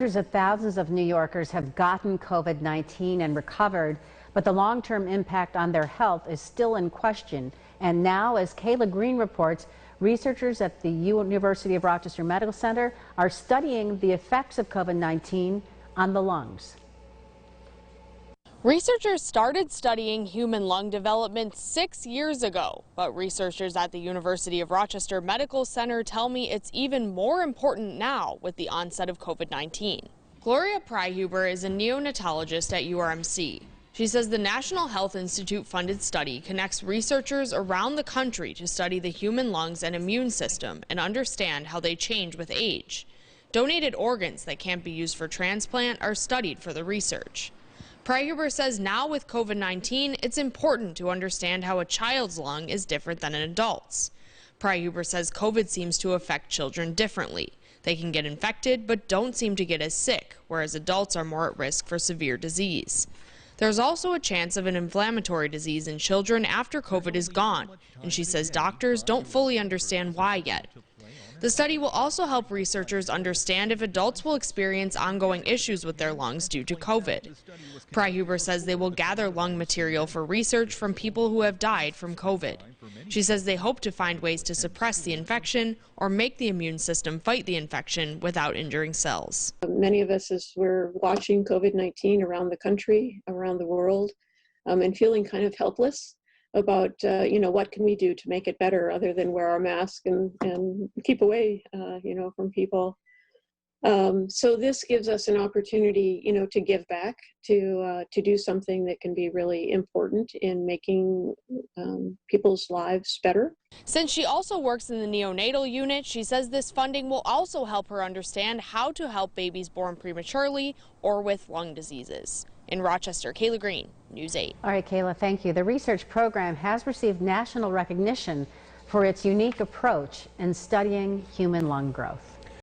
Hundreds of thousands of New Yorkers have gotten COVID-19 and recovered, but the long-term impact on their health is still in question. And now, as Kayla Green reports, researchers at the University of Rochester Medical Center are studying the effects of COVID-19 on the lungs. Researchers started studying human lung development 6 years ago, but researchers at the University of Rochester Medical Center tell me it's even more important now with the onset of COVID-19. Gloria Pryhuber is a neonatologist at URMC. She says the National Health Institute funded study connects researchers around the country to study the human lungs and immune system and understand how they change with age. Donated organs that can't be used for transplant are studied for the research. Pryhuber says now with COVID-19, it's important to understand how a child's lung is different than an adult's. Pryhuber says COVID seems to affect children differently. They can get infected but don't seem to get as sick, whereas adults are more at risk for severe disease. There's also a chance of an inflammatory disease in children after COVID is gone, and she says doctors don't fully understand why yet. The study will also help researchers understand if adults will experience ongoing issues with their lungs due to COVID. Pryhuber says they will gather lung material for research from people who have died from COVID. She says they hope to find ways to suppress the infection or make the immune system fight the infection without injuring cells. Many of us, as we're watching COVID-19 around the country, around the world, and feeling kind of helpless about, what can we do to make it better other than wear our mask and keep away, from people. So this gives us an opportunity, to give back, to do something that can be really important in making people's lives better. Since she also works in the neonatal unit, she says this funding will also help her understand how to help babies born prematurely or with lung diseases. In Rochester, Kayla Green, News 8. All right, Kayla, thank you. The research program has received national recognition for its unique approach in studying human lung growth.